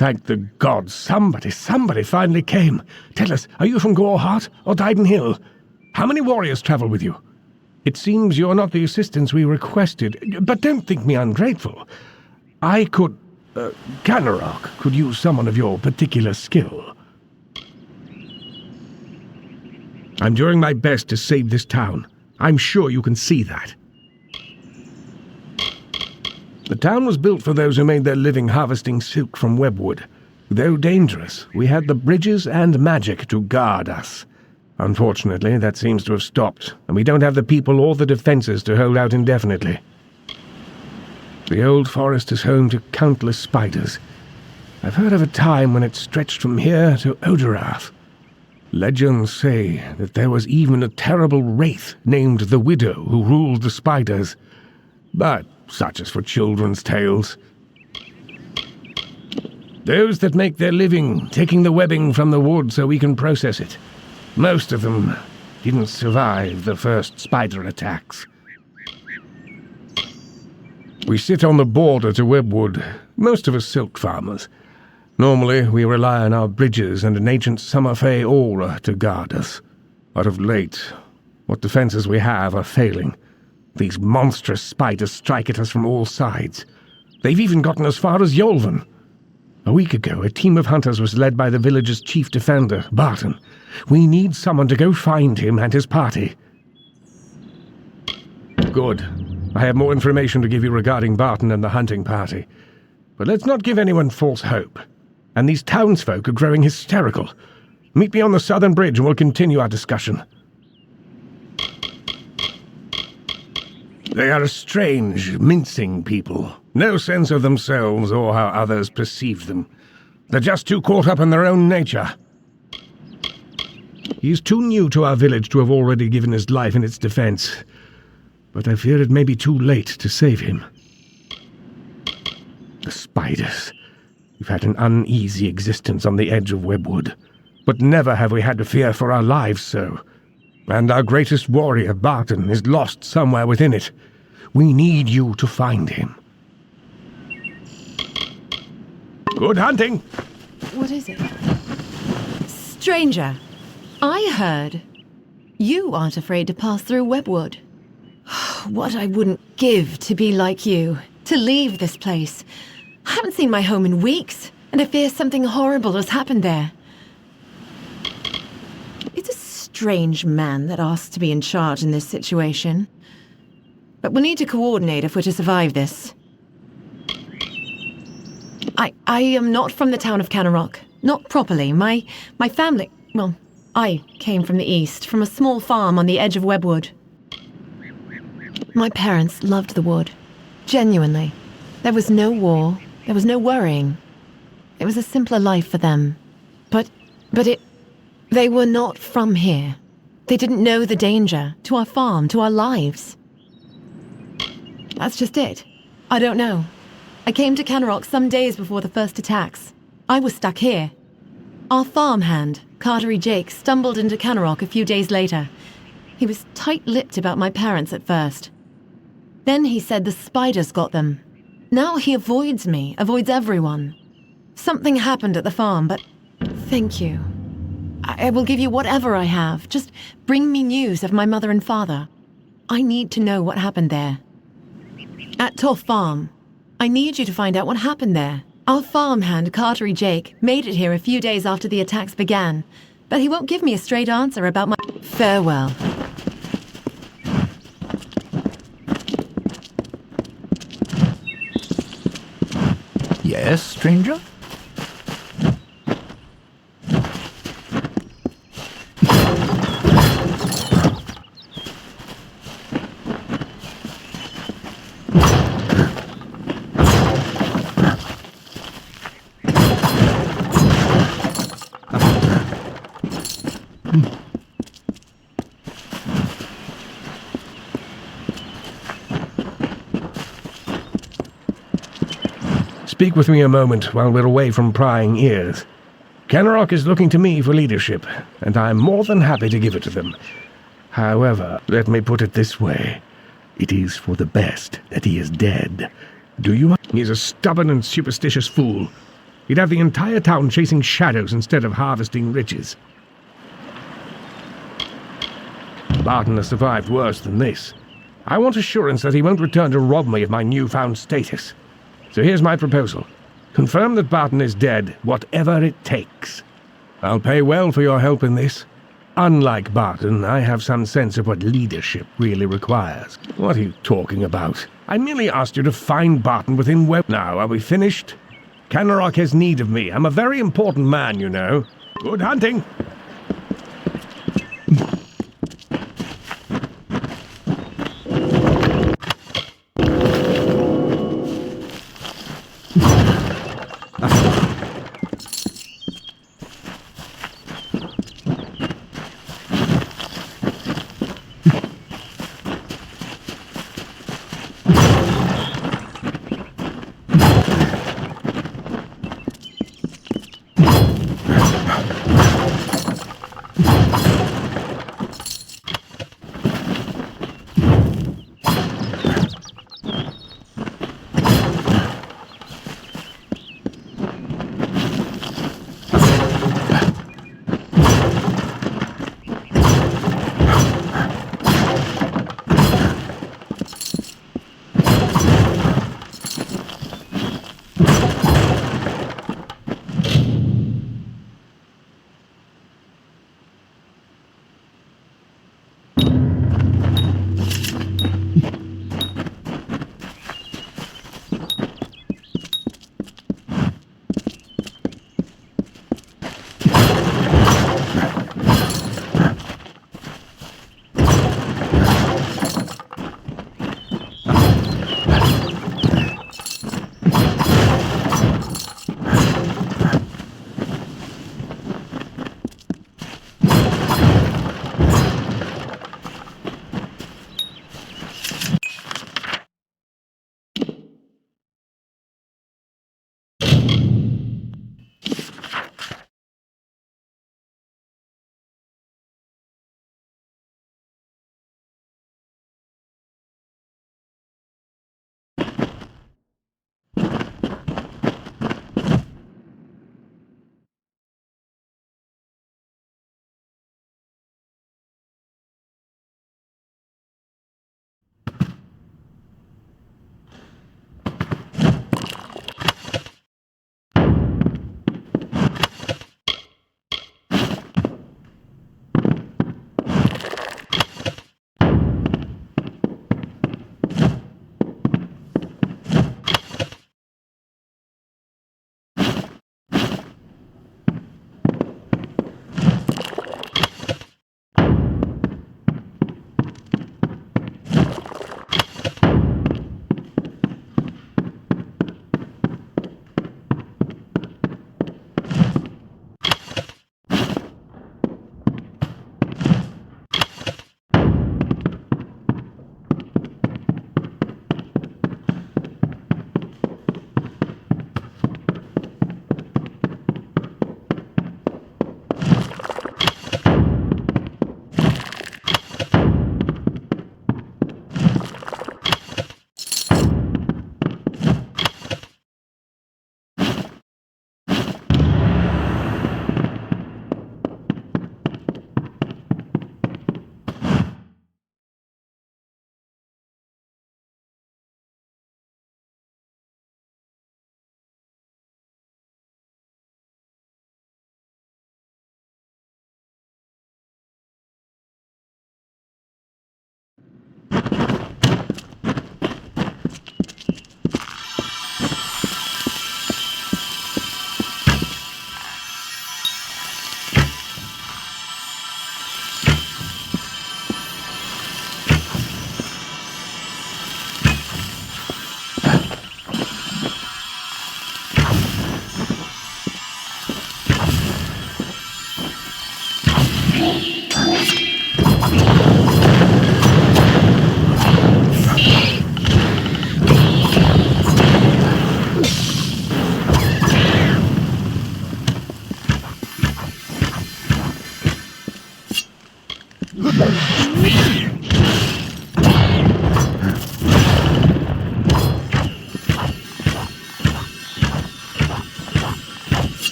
Thank the gods, somebody finally came. Tell us, are you from Goreheart or Dyden Hill? How many warriors travel with you? It seems you're not the assistance we requested, but don't think me ungrateful. Canarok could use someone of your particular skill. I'm doing my best to save this town. I'm sure you can see that. The town was built for those who made their living harvesting silk from webwood. Though dangerous, we had the bridges and magic to guard us. Unfortunately, that seems to have stopped, and we don't have the people or the defenses to hold out indefinitely. The old forest is home to countless spiders. I've heard of a time when it stretched from here to Oderath. Legends say that there was even a terrible wraith named the Widow who ruled the spiders. But such is for children's tales. Those that make their living taking the webbing from the wood so we can process it. Most of them didn't survive the first spider attacks. We sit on the border to webwood, most of us silk farmers. Normally we rely on our bridges and an ancient summer fae aura to guard us. But of late, what defenses we have are failing. These monstrous spiders strike at us from all sides. They've even gotten as far as Yolvan. A week ago, a team of hunters was led by the village's chief defender, Barton. We need someone to go find him and his party. Good. I have more information to give you regarding Barton and the hunting party. But let's not give anyone false hope. And these townsfolk are growing hysterical. Meet me on the southern bridge and we'll continue our discussion. They are a strange, mincing people. No sense of themselves or how others perceive them. They're just too caught up in their own nature. He's too new to our village to have already given his life in its defense. But I fear it may be too late to save him. The spiders. We've had an uneasy existence on the edge of Webwood. But never have we had to fear for our lives so. And our greatest warrior, Barton, is lost somewhere within it. We need you to find him. Good hunting! What is it? Stranger, I heard you aren't afraid to pass through Webwood. What I wouldn't give to be like you, to leave this place. I haven't seen my home in weeks, and I fear something horrible has happened there. It's a strange man that asked to be in charge in this situation. But we'll need to coordinate if we're to survive this. I am not from the town of Canarok. Not properly. My family... Well, I came from the east, from a small farm on the edge of Webwood. My parents loved the wood. Genuinely. There was no war. There was no worrying. It was a simpler life for them. They were not from here. They didn't know the danger to our farm, to our lives. That's just it. I don't know. I came to Canarok some days before the first attacks. I was stuck here. Our farmhand, Cartery Jake, stumbled into Canarok a few days later. He was tight-lipped about my parents at first. Then he said the spiders got them. Now he avoids me, avoids everyone. Something happened at the farm, but thank you. I will give you whatever I have. Just bring me news of my mother and father. I need to know what happened there. At Toff Farm, I need you to find out what happened there. Our farmhand, Cartery Jake, made it here a few days after the attacks began, but he won't give me a straight answer about my... Farewell. Yes, stranger? Speak with me a moment while we're away from prying ears. Canarok is looking to me for leadership, and I'm more than happy to give it to them. However, let me put it this way. It is for the best that he is dead. Do you... He's a stubborn and superstitious fool. He'd have the entire town chasing shadows instead of harvesting riches. Barton has survived worse than this. I want assurance that he won't return to rob me of my newfound status. So here's my proposal. Confirm that Barton is dead, whatever it takes. I'll pay well for your help in this. Unlike Barton, I have some sense of what leadership really requires. What are you talking about? I merely asked you to find Barton within web... Now, are we finished? Canarok has need of me. I'm a very important man, you know. Good hunting!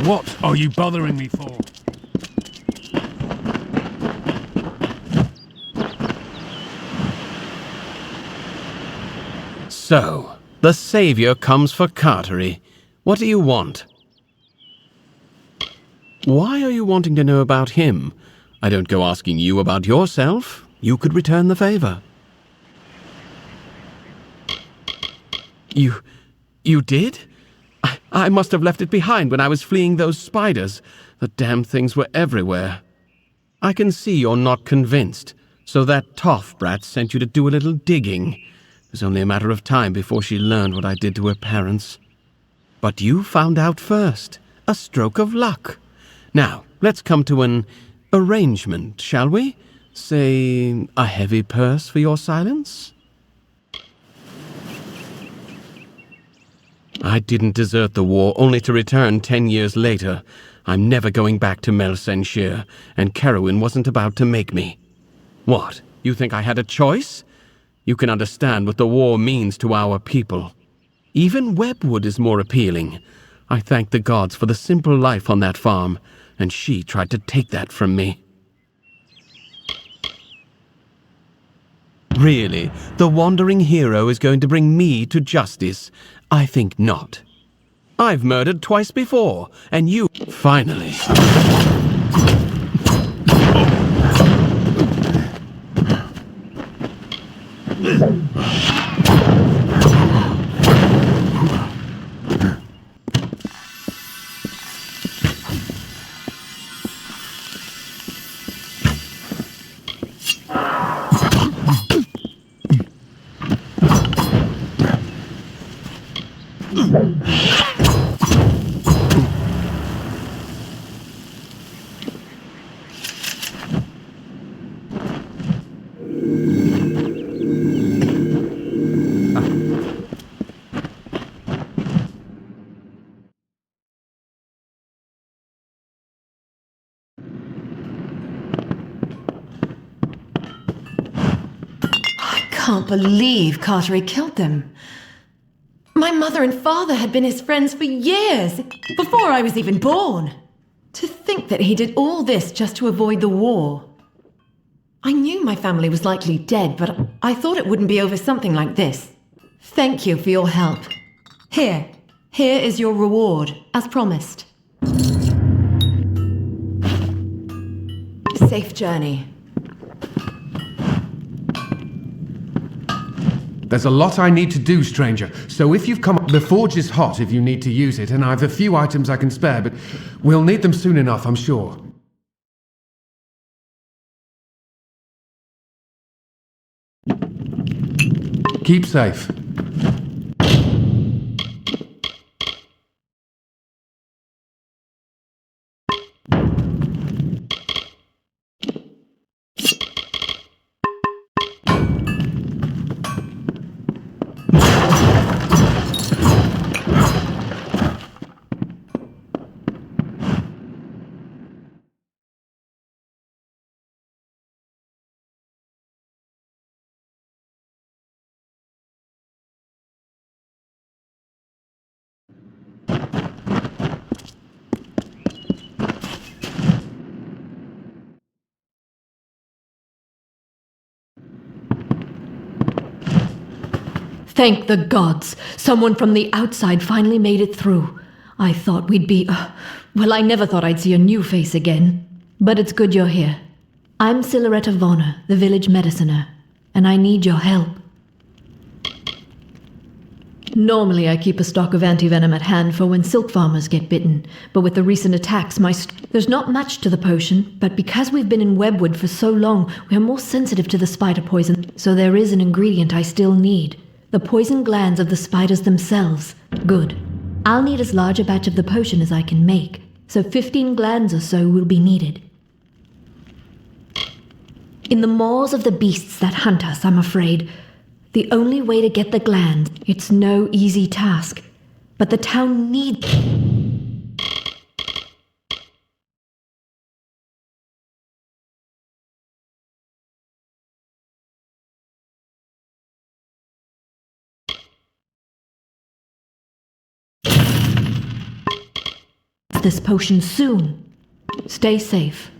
What are you bothering me for? So, the Saviour comes for Cartery. What do you want? Why are you wanting to know about him? I don't go asking you about yourself. You could return the favour. You did? I must have left it behind when I was fleeing those spiders. The damn things were everywhere. I can see you're not convinced, so that toff brat sent you to do a little digging. It was only a matter of time before she learned what I did to her parents. But you found out first. A stroke of luck. Now, let's come to an arrangement, shall we? Say, a heavy purse for your silence? I didn't desert the war only to return 10 years later. I'm never going back to Melsenshire, and Kerowyn wasn't about to make me. What, you think I had a choice? You can understand what the war means to our people. Even Webwood is more appealing. I thank the gods for the simple life on that farm, and she tried to take that from me. Really, the wandering hero is going to bring me to justice? I think not. I've murdered twice before, and you... Finally. I can't believe Cartery killed them. My mother and father had been his friends for years, before I was even born. To think that he did all this just to avoid the war. I knew my family was likely dead, but I thought it wouldn't be over something like this. Thank you for your help. Here is your reward, as promised. Safe journey. There's a lot I need to do, stranger, so if you've come up... The forge is hot if you need to use it, and I've a few items I can spare, but we'll need them soon enough, I'm sure. Keep safe. Thank the gods. Someone from the outside finally made it through. I thought we'd be... well, I never thought I'd see a new face again. But it's good you're here. I'm Silhouette Vonner, the village mediciner, and I need your help. Normally I keep a stock of anti-venom at hand for when silk farmers get bitten, but with the recent attacks there's not much to the potion, but because we've been in Webwood for so long, we are more sensitive to the spider poison, so there is an ingredient I still need. The poison glands of the spiders themselves. Good. I'll need as large a batch of the potion as I can make, so 15 glands or so will be needed. In the maws of the beasts that hunt us, I'm afraid. The only way to get the glands, it's no easy task. But the town needs... this potion soon. Stay safe.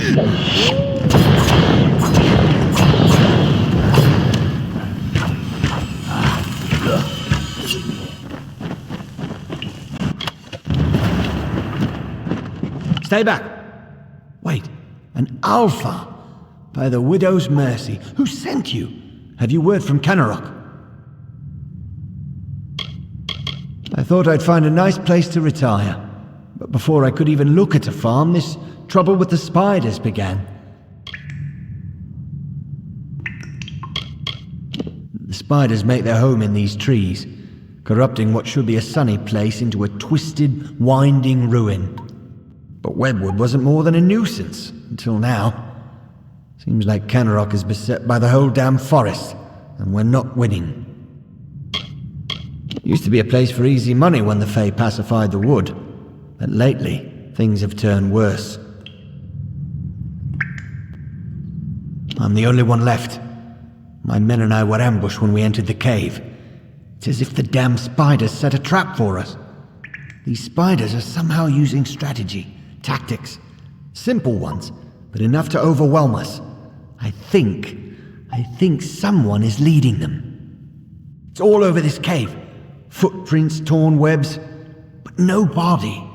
Stay back. Wait, an alpha? By the widow's mercy. Who sent you? Have you word from Kenarok? I thought I'd find a nice place to retire. But before I could even look at a farm, this trouble with the spiders began. The spiders make their home in these trees, corrupting what should be a sunny place into a twisted, winding ruin. But Webwood wasn't more than a nuisance, until now. Seems like Kenarok is beset by the whole damn forest, and we're not winning. Used to be a place for easy money when the Fae pacified the wood, but lately, things have turned worse. I'm the only one left. My men and I were ambushed when we entered the cave. It's as if the damn spiders set a trap for us. These spiders are somehow using strategy, tactics. Simple ones, but enough to overwhelm us. I think someone is leading them. It's all over this cave. Footprints, torn webs, but no body.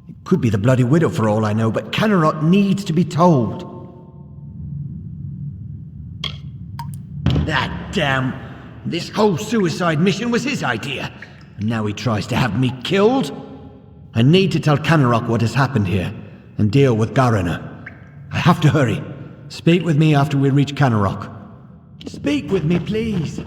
It could be the Bloody Widow for all I know, but Kenarok needs to be told. That damn... This whole suicide mission was his idea, and now he tries to have me killed? I need to tell Kenarok what has happened here, and deal with Garana. I have to hurry. Speak with me after we reach Kenarok. Speak with me, please.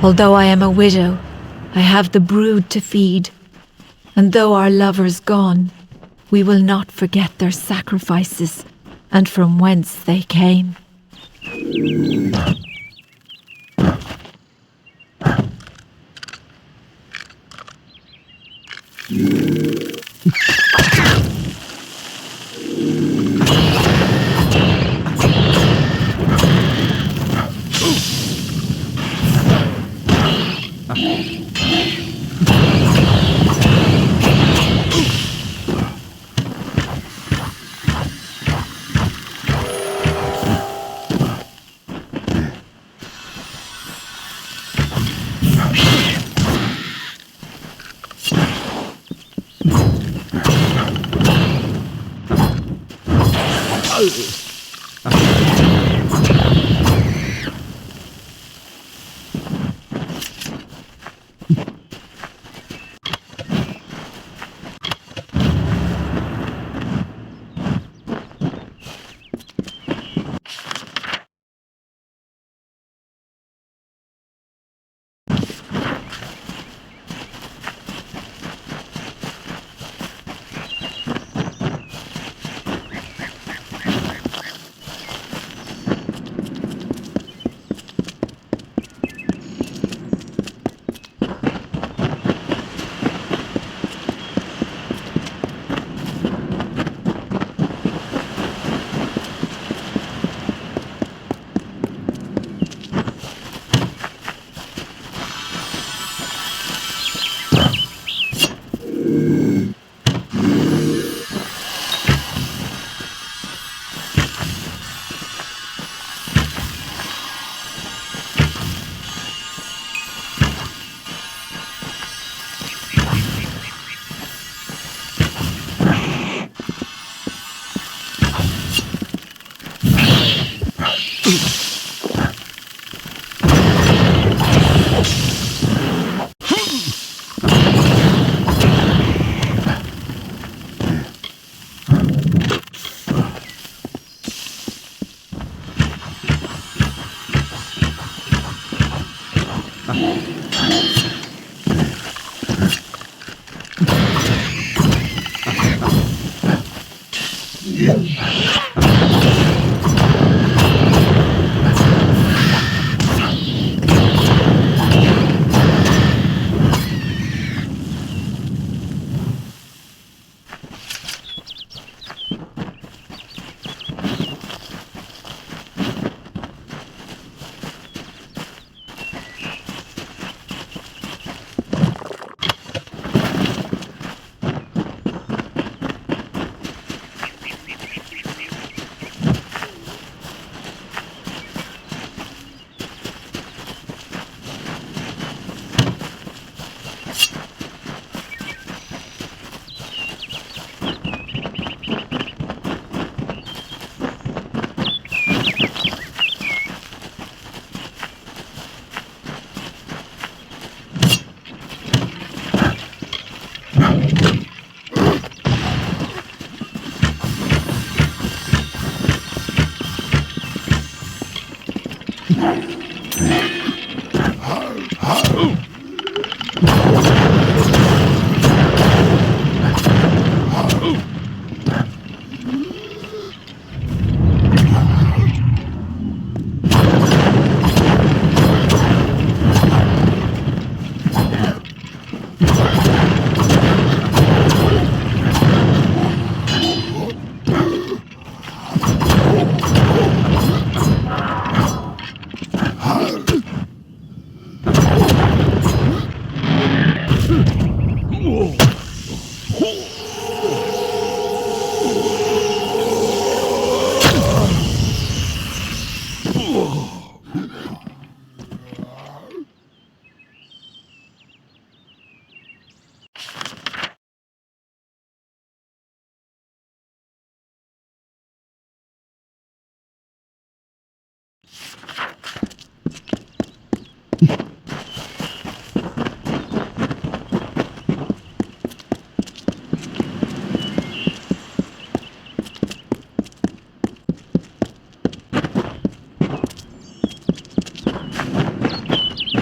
Although I am a widow, I have the brood to feed. And though our lover's gone, we will not forget their sacrifices and from whence they came.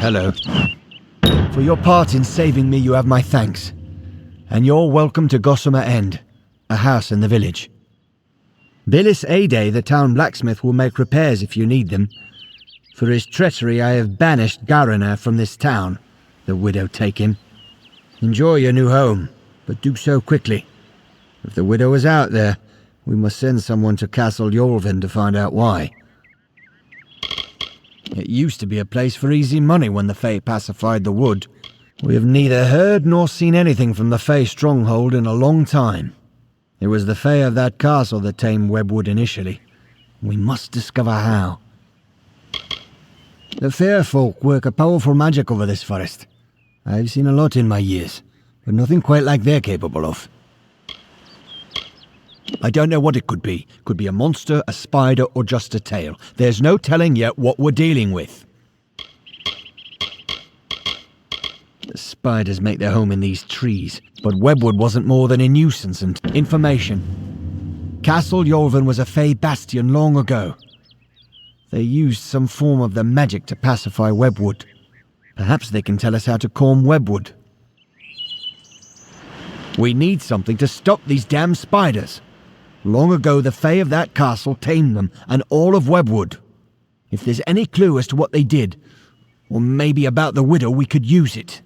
Hello. For your part in saving me, you have my thanks. And you're welcome to Gossamer End, a house in the village. Billis Ade, the town blacksmith, will make repairs if you need them. For his treachery, I have banished Garana from this town. The widow take him. Enjoy your new home, but do so quickly. If the widow is out there, we must send someone to Castle Yolvin to find out why. It used to be a place for easy money when the Fae pacified the wood. We have neither heard nor seen anything from the Fae stronghold in a long time. It was the Fae of that castle that tamed Webwood initially. We must discover how. The fair folk work a powerful magic over this forest. I've seen a lot in my years, but nothing quite like they're capable of. I don't know what it could be. Could be a monster, a spider, or just a tail. There's no telling yet what we're dealing with. The spiders make their home in these trees, but Webwood wasn't more than a nuisance and information. Castle Yolvin was a Fae bastion long ago. They used some form of the magic to pacify Webwood. Perhaps they can tell us how to calm Webwood. We need something to stop these damn spiders. Long ago, the Fae of that castle tamed them, and all of Webwood. If there's any clue as to what they did, or maybe about the widow, we could use it.